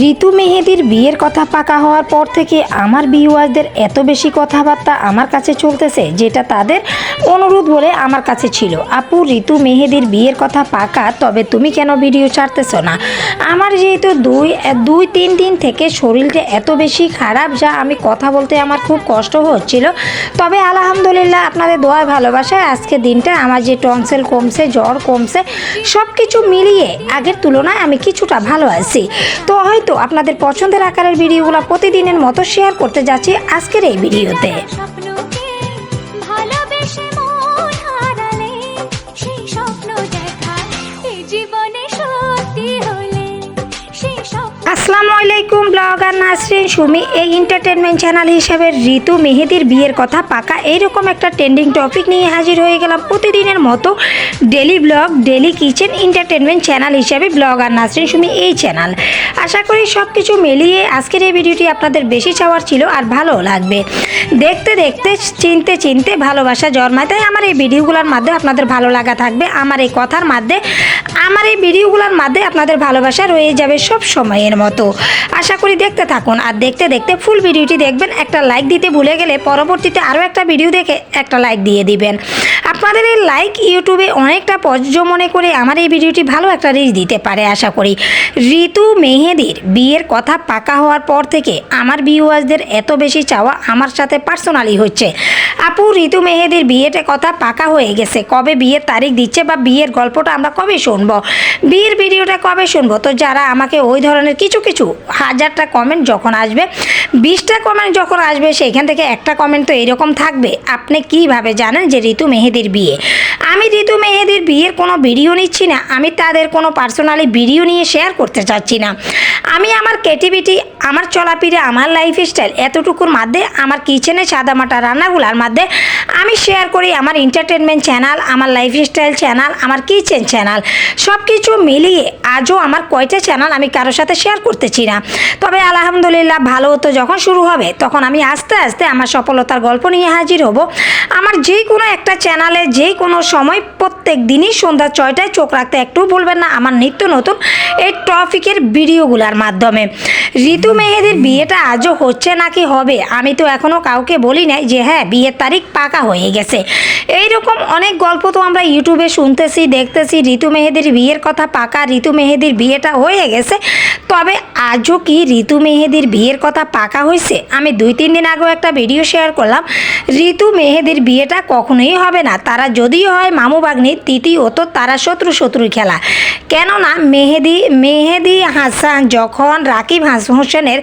ঋতু মেহেদির বিয়ের কথা পাকা হওয়ার পর থেকে আমার ভিউয়ারদের এত বেশি কথাবার্তা আমার কাছে চলতেছে, যেটা তাদের অনুরোধ বলে আমার কাছে ছিল। আপু, ঋতু মেহেদির বিয়ের কথা পাকা, তবে তুমি কেন ভিডিও ছাড়তেছো না? আমার যেহেতু দুই তিন দিন থেকে শরীরটা এত বেশি খারাপ, যা আমি কথা বলতে আমার খুব কষ্ট হচ্ছিল। তবে আলহামদুলিল্লাহ আপনাদের দোয়া ভালোবাসায় আজকে দিনটা আমার যে টনসিল কমছে, জ্বর কমছে, সব কিছু মিলিয়ে আগের তুলনায় আমি কিছুটা ভালো আছি। তো হয়তো আপনাদের পছন্দের আকারের ভিডিওগুলো প্রতিদিনের মতো শেয়ার করতে যাচ্ছি আজকের এই ভিডিওতে। আসসালামু আলাইকুম, ব্লগার নাসরিন সুমি এই এন্টারটেনমেন্ট চ্যানেল হিসেবে ঋতু মেহেদির বিয়ের কথা পাকা এইরকম একটা ট্রেন্ডিং টপিক নিয়ে হাজির হয়ে গেলাম প্রতিদিনের মতো। Daily blog, daily kitchen entertainment channel হিসেবে ব্লগার নাসরিন সুমি এই চ্যানেল। আশা করি সব কিছু মিলিয়ে আজকের এই ভিডিওটি আপনাদের বেশি চাওয়ার ছিল আর ভালো লাগবে। দেখতে দেখতে চিনতে চিনতে ভালোবাসা জন্মায়, তাই আমার এই ভিডিওগুলোর মাধ্যমে আপনাদের ভালো লাগা থাকবে। আমার এই কথার মাধ্যমে, আমার এই ভিডিওগুলোর মাধ্যমে আপনাদের ভালোবাসা রয়ে যাবে সব সময়ের মতো। আশা করি দেখতে থাকুন, আর দেখতে দেখতে ফুল ভিডিওটি দেখবেন। একটা লাইক দিতে ভুলে গেলে পরবর্তীতে আরও একটা ভিডিও দেখে একটা লাইক দিয়ে দিবেন। আপনাদের এই লাইক ইউটিউবে অনেকটা প্রযোজ্য মনে করে আমার এই ভিডিওটি ভালো একটা রিচ দিতে পারে আশা করি। ঋতু মেহেদির বিয়ের কথা পাকা হওয়ার পর থেকে আমার ভিউয়ার্সদের এত বেশি চাওয়া আমার সাথে পার্সোনালি হচ্ছে। আপু, ঋতু মেহেদির বিয়েটা কথা পাকা হয়ে গেছে, কবে বিয়ের তারিখ দিচ্ছে বা বিয়ের গল্পটা আমরা কবে শুনবো, বিয়ের ভিডিওটা কবে শুনবো? তো যারা আমাকে ওই ধরনের কিছু হাজারটা কমেন্ট যখন আসবে, 20টা কমেন্ট যখন আসবে, সেইখান থেকে একটা কমেন্ট তো এরকম থাকবে, আপনি কিভাবে জানেন যে ঋতু মেহেদির বিয়ে? আমি ঋতু মেহেদির বিয়ের কোনো ভিডিও নিচ্ছি না, আমি তাদের কোনো পার্সোনালি ভিডিও নিয়ে শেয়ার করতে চাচ্ছি না। আমি আমার ক্রিয়েটিভিটি, আমার চলাফেরা, আমার লাইফস্টাইল এতটুকুর মধ্যে, আমার কিচেনে সাদামাটা রান্নাগুলোর মধ্যে আমি শেয়ার করি। আমার এন্টারটেনমেন্ট চ্যানেল, আমার লাইফস্টাইল চ্যানেল, আমার কিচেন চ্যানেল সব কিছু মিলিয়ে আজও আমার কয়টা চ্যানেল আমি কারোর সাথে শেয়ার করতেছি না। তবে আলহামদুলিল্লাহ ভালো হতো যখন শুরু হবে, তখন আমি আস্তে আস্তে আমার সফলতার গল্প নিয়ে হাজির হব। আমার যে কোনো একটা চ্যানেলে যে কোনো সময় প্রত্যেক দিনই সন্ধ্যা 6টায় চোখ রাখতে একটু ভুলবেন না আমার নিত্য নতুন এই টপিকের ভিডিওগুলোর মাধ্যমে। ঋতু মেহেদির বিয়েটা আজও হচ্ছে নাকি হবে, আমি তো এখনও কাউকে বলি নাই যে হ্যাঁ বিয়ের তারিখ পাকা হয়ে গেছে। এইরকম অনেক গল্প তো আমরা ইউটিউবে শুনতেছি, দেখতেছি, ঋতু মেহেদির বিয়ের কথা পাকা, ঋতু মেহেদির বিয়েটা হয়ে গেছে। তবে আজও কি ঋতু মেহেদির বিয়ের কথা পাকা হয়েছে? আমি 2-3 দিন আগেও একটা ভিডিও শেয়ার করলাম, ঋতু মেহেদির বিয়েটা কখনোই হবে না। তারা যদিও হয় মামু ভাগ্নি, তৃতীয়ত তারা শত্রু খেলা। কেননা মেহেদি হাসান যখন রাকিব হোসেনের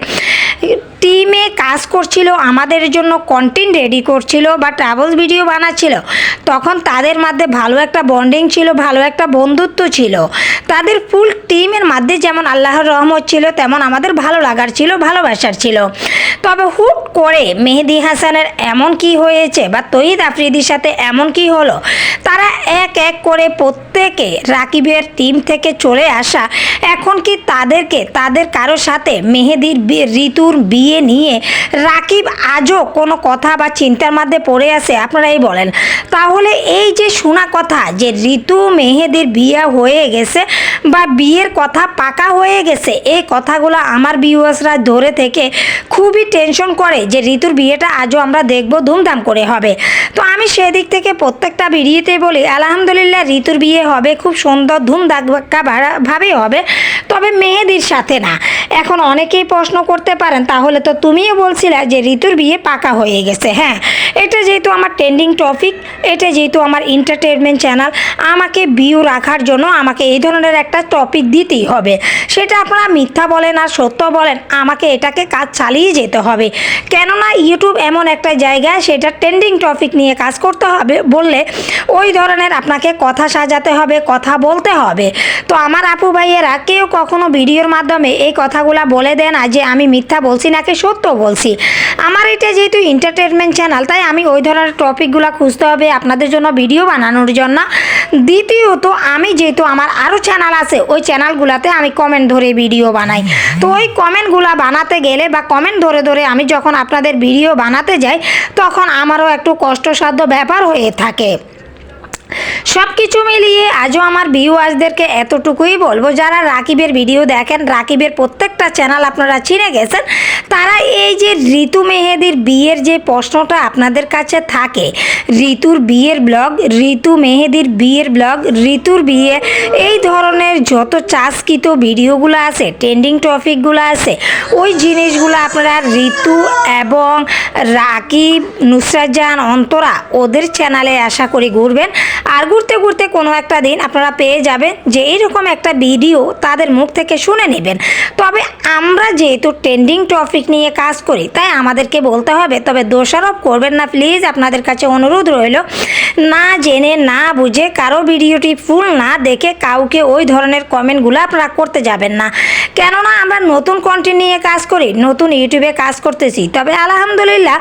টিমে কাজ করছিল, আমাদের জন্য কন্টেন্ট রেডি করছিল বা ট্রাভেলস ভিডিও বানাচ্ছিল, তখন তাদের মধ্যে ভালো একটা বন্ডিং ছিল, ভালো একটা বন্ধুত্ব ছিল। তাদের ফুল টিমের মধ্যে যেমন আল্লাহর রহমত ছিল, তেমন আমাদের ভালো লাগার ছিল, ভালোবাসার ছিল। তবে হুট করে মেহেদি হাসানের এমন কি হয়েছে বা তহিদ আফ্রিদির সাথে এমন কি হলো, তারা এক এক করে প্রত্যেকে রাকিবের টিম থেকে চলে আসা। এখন কি তাদের কারোর সাথে মেহেদির ঋতুর বিয়ে নিয়ে রাকিব আজও কোনো কথা বা চিন্তার মধ্যে পড়ে আছে? আপনারাই বলেন। তাহলে এই যে শোনা কথা যে ঋতু মেহেদির বিয়ে হয়ে গেছে বা বিয়ের কথা পাকা হয়ে গেছে, এই কথাগুলো আমার ভিউয়ার্সরা ধরে থেকে খুবই টেনশন করে যে ঋতুর বিয়েটা আজও আমরা দেখব, ধুমধাম করে হবে। তো আমি সেদিক থেকে প্রত্যেকটা ভিডিওতে বলি আলহামদুলিল্লাহ ঋতুর বিয়ে হবে, খুব সুন্দর ধুমধামভাবে হবে, তবে মেহেদির সাথে না। এখন অনেকেই প্রশ্ন করতে পারেন, তাহলে তো তুমিও বলছিলে যে ঋতুর বিয়ে পাকা হয়ে গেছে। হ্যাঁ, এটা যেহেতু আমার ট্রেন্ডিং টপিক, এটা যেহেতু আমার এন্টারটেনমেন্ট চ্যানেল, আমাকে ভিউ রাখার জন্য আমাকে এই ধরনের একটা টপিক দিতেই হবে। সেটা আপনারা মিথ্যা বলেন আর সত্য বলেন, আমাকে এটাকে কাজ চালিয়ে যেতে হবে। কেননা ইউটিউব এমন একটা জায়গা, সেটা ট্রেন্ডিং টপিক নিয়ে কাজ করতে হবে বললে ওই ধরনের আপনাকে কথা সাজাতে হবে, কথা বলতে হবে। তো আমার আপু ভাইয়েরা কেউ কখনো ভিডিওর মাধ্যমে এই কথাগুলো বলে দেন না যে আমি মিথ্যা বলছি নাকি সত্য বলছি। আমার এটা যেহেতু এন্টারটেনমেন্ট চ্যানেল, তাই আমি ওই ধরনের টপিকগুলো খুঁজতে হবে আপনাদের জন্য ভিডিও বানানোর জন্য। দ্বিতীয়ত আমি যেহেতু আমার আরও চ্যানেল আছে, ওই চ্যানেলগুলোতে আমি কমেন্ট ধরে ভিডিও বানাই। তো ওই কমেন্টগুলো বানাতে গেলে বা কমেন্ট ধরে ধরে আমি যখন আপনাদের ভিডিও বানাতে যাই, তখন আমারও একটু কষ্টসাধ্য ব্যাপার হয়ে থাকে। সব কিছু মিলিয়ে আজও আমার ভিউয়ার্সদেরকে এতটুকুই বলবো, যারা রাকিবের ভিডিও দেখেন, রাকিবের প্রত্যেকটা চ্যানেল আপনারা চিনে গেছেন, তারা এই যে ঋতু মেহেদির বিয়ের যে প্রশ্নটা আপনাদের কাছে থাকে, ঋতুর বিয়ের ব্লগ, ঋতু মেহেদির বিয়ের ব্লগ, ঋতুর বিয়ে, এই ধরনের যত চাষকৃত ভিডিওগুলো আছে, ট্রেন্ডিং টপিকগুলো আছে, ওই জিনিসগুলো আপনারা ঋতু এবং রাকিব, নুসরাত জাহান, অন্তরা ওদের চ্যানেলে আশা করি ঘুরবেন। আর ঘুরতে ঘুরতে কোনো একটা দিন আপনারা পেয়ে যাবেন যে এইরকম একটা ভিডিও তাদের মুখ থেকে শুনে নেবেন। তবে আমরা যেহেতু ট্রেন্ডিং টপিক নিয়ে কাজ করি, তাই আমাদেরকে বলতে হবে। তবে দোষারোপ করবেন না প্লিজ, আপনাদের কাছে অনুরোধ রইল, না জেনে না বুঝে কারো ভিডিওটি ফুল না দেখে কাউকে ওই ধরনের কমেন্টগুলো আপনারা করতে যাবেন না। কেননা আমরা নতুন কন্টেন্ট নিয়ে কাজ করি, নতুন ইউটিউবে কাজ করতেছি। তবে আলহামদুলিল্লাহ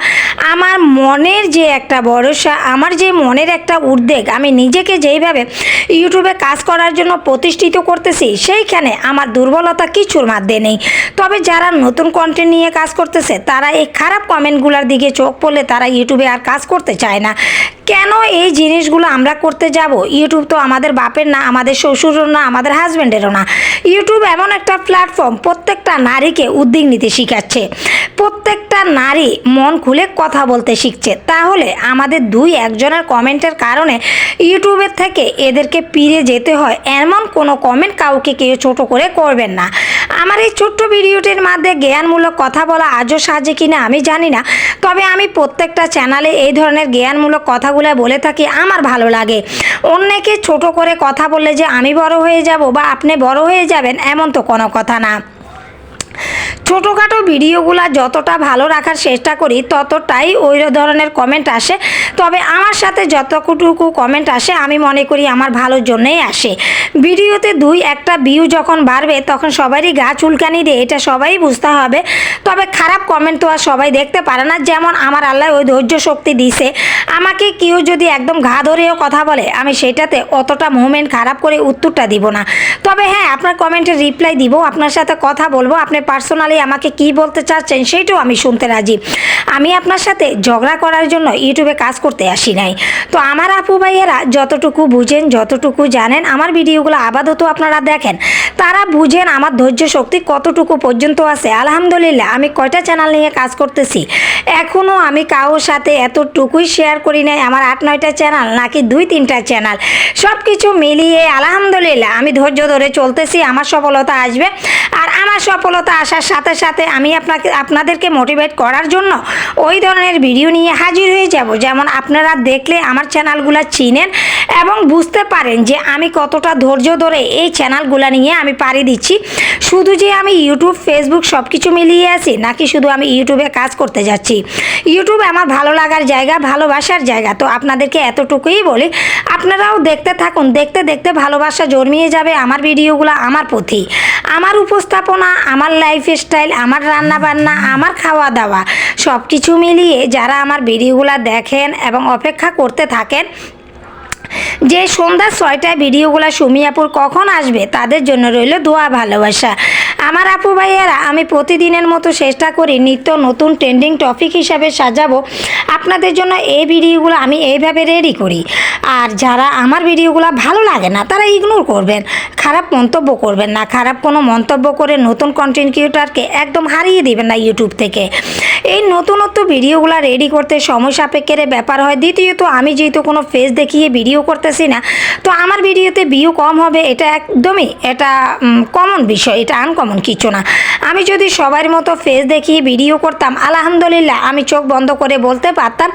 আমার মনের যে একটা ভরসা, আমার যে মনের একটা উদ্বেগ, আমি নিজেকে যেইভাবে ইউটিউবে কাজ করার জন্য প্রতিষ্ঠিত করতেছি, সেইখানে আমার দুর্বলতা কিছুর মধ্যে নেই। তবে যারা নতুন কন্টেন্ট নিয়ে কাজ করতেছে, তারা এই খারাপ কমেন্টগুলোর দিকে চোখ পড়লে তারা ইউটিউবে আর কাজ করতে চায় না। কেন এই জিনিসগুলো আমরা করতে যাব? ইউটিউব তো আমাদের বাপের না, আমাদের শ্বশুরও না, আমাদের হাজব্যান্ডেরও না। ইউটিউব এমন একটা প্ল্যাটফর্ম, প্রত্যেকটা নারীকে উদ্যোগ নিতে শিখাচ্ছে, প্রত্যেকটা নারী মন খুলে কথা বলতে শিখছে। তাহলে আমাদের দুই একজনের কমেন্টের কারণে ইউটিউবের থেকে এদেরকে পিড়ে যেতে হয়, এমন কোনো কমেন্ট কাউকে কেউ ছোট করে করবেন না। আমার এই ছোট্ট ভিডিওটির মধ্যে জ্ঞানমূলক কথা বলা আজও সাজে কিনা আমি জানি না, তবে আমি প্রত্যেকটা চ্যানেলে এই ধরনের জ্ঞানমূলক কথাগুলো বলে থাকি, আমার ভালো লাগে। অন্যকে ছোট করে কথা বললে যে আমি বড় হয়ে যাব বা আপনি বড় হয়ে যাবেন, এমন তো কোনো কথা না। ছোটোখাটো ভিডিওগুলো যতটা ভালো রাখার চেষ্টা করি, ততটাই ওই ধরনের কমেন্ট আসে। তবে আমার সাথে যতটুকু কমেন্ট আসে, আমি মনে করি আমার ভালোর জন্যই আসে। ভিডিওতে দুই একটা ভিউ যখন বাড়বে, তখন সবারই গা চুলকানি দিয়ে, এটা সবাই বুঝতে হবে। তবে খারাপ কমেন্ট তো আর সবাই দেখতে পারে না। যেমন আমার আল্লাহ ওই ধৈর্য শক্তি দিছে, আমাকে কেউ যদি একদম ঘা ধরেও কথা বলে, আমি সেটাতে অতটা মুভমেন্ট খারাপ করে উত্তরটা দিব না। তবে হ্যাঁ, আপনার কমেন্টের রিপ্লাই দিব, আপনার সাথে কথা বলবো, আপনি পার্সোনালি আমাকে কি বলতে চাচ্ছেন সেইটাও আমি শুনতে রাজি। আমি আপনার সাথে ঝগড়া করার জন্য ইউটিউবে কাজ করতে আসি নাই। তো আমার আপু ভাইয়েরা যতটুকু বুঝেন, যতটুকু জানেন, আমার ভিডিওগুলো আপাতত আপনারা দেখেন, তারা বুঝেন আমার ধৈর্য শক্তি কতটুকু পর্যন্ত আছে। আলহামদুলিল্লাহ আমি কয়টা চ্যানেল নিয়ে কাজ করতেছি, এখনও আমি কারোর সাথে এতটুকুই শেয়ার করি নাই আমার 8-9টা চ্যানেল নাকি 2-3টা চ্যানেল। সব কিছু মিলিয়ে আলহামদুলিল্লাহ আমি ধৈর্য ধরে চলতেছি, আমার সফলতা আসবে। আর আমার সফলতা আসার সাথে সাথে আমি আপনাদেরকে মোটিভেট করার জন্য ওই ধরনের ভিডিও নিয়ে হাজির হয়ে যাব, যেমন আপনারা দেখলে আমার চ্যানেলগুলো চিনেন এবং বুঝতে পারেন যে আমি কতটা ধৈর্য ধরে এই চ্যানেলগুলো নিয়ে আমি পাড়ি দিচ্ছি। শুধু যে আমি ইউটিউব, ফেসবুক সব কিছু মিলিয়ে আছি, নাকি শুধু আমি ইউটিউবে কাজ করতে যাচ্ছি। ইউটিউব আমার ভালো লাগার জায়গা, ভালোবাসার জায়গা। তো আপনাদেরকে এতটুকুই বলি, আপনারাও দেখতে থাকুন, দেখতে দেখতে ভালোবাসা জন্মিয়ে যাবে আমার ভিডিওগুলো আমার প্রতি। আমার উপস্থাপনা, আমার লাইফস্টাইল, আমার রান্নাবান্না, আমার খাওয়া দাওয়া সব কিছু মিলিয়ে যারা আমার ভিডিওগুলো দেখেন এবং অপেক্ষা করতে থাকেন যে সন্ধ্যা 6টায় ভিডিওগুলো সুমি আপুর কখন আসবে, তাদের জন্য রইল দোয়া, ভালোবাসা। আমার আপু ভাইয়েরা, আমি প্রতিদিনের মতো চেষ্টা করি নিত্য নতুন ট্রেন্ডিং টপিক হিসাবে সাজাবো আপনাদের জন্য। এই ভিডিওগুলো আমি এইভাবে রেডি করি। আর যারা আমার ভিডিওগুলো ভালো লাগে না, তারা ইগনোর করবেন, খারাপ মন্তব্য করবেন না। খারাপ কোনো মন্তব্য করে নতুন কন্টেন্ট ক্রিয়েটরকে একদম হারিয়ে দিবেন না ইউটিউব থেকে। এই নতুনত্ব ভিডিওগুলো রেডি করতে সময় সাপেক্ষের ব্যাপার হয়। দ্বিতীয়ত, আমি যেহেতু কোনো ফেস দেখিয়ে ভিডিও করতেছি না, তো আমার ভিডিওতে ভিউ কম হবে, এটা একদমই কমন বিষয়, এটা আনকমন কিছু না। আমি যদি সবার মতো ফেস দেখিয়ে ভিডিও করতাম, আলহামদুলিল্লাহ আমি চোখ বন্ধ করে বলতে পারতাম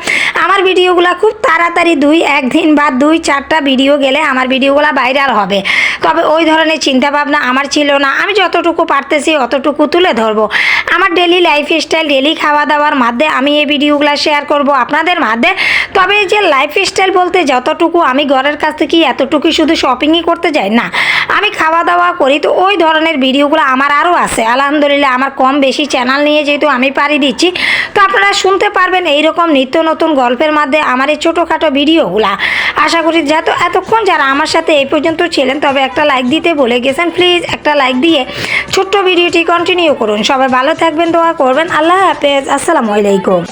আমার ভিডিওগুলো খুব তাড়াতাড়ি 2-1 দিন বা 2-4টা ভিডিও গেলে আমার ভিডিওগুলো ভাইরাল হবে। তবে ওই ধরনের চিন্তাভাবনা আমার ছিল না। আমি যতটুকু পারতেছি অতটুকু তুলে ধরবো। আমার ডেলি লাইফস্টাইল, ডেলি খাওয়া দাওয়ার মধ্যে আমি এই ভিডিওগুলো শেয়ার করব আপনাদের মধ্যে। তবে এই যে লাইফস্টাইল বলতে যতটুকু আমি ঘরের কাছ থেকে এতটুকু শুধু শপিংই করতে যাই না, আমি খাওয়া দাওয়া করি। তো ওই ধরনের ভিডিওগুলো আমার আরও আছে আলহামদুলিল্লাহ। আমার কম বেশি চ্যানেল নিয়ে যেহেতু আমি পাড়ি দিচ্ছি, তো আপনারা শুনতে পারবেন এইরকম নিত্য নতুন গল্পের মধ্যে আমার এই ছোটোখাটো ভিডিওগুলা। আশা করি এতক্ষণ যারা আমার সাথে এই পর্যন্ত ছিলেন, তবে একটা লাইক দিতে ভুলে গেছেন, প্লিজ একটা লাইক দিয়ে ছোট্ট ভিডিওটি কন্টিনিউ করুন। সবাই ভালো থাকবেন, দোয়া করবেন। আল্লাহ হাফেজ, আসসালামু আলাইকুম।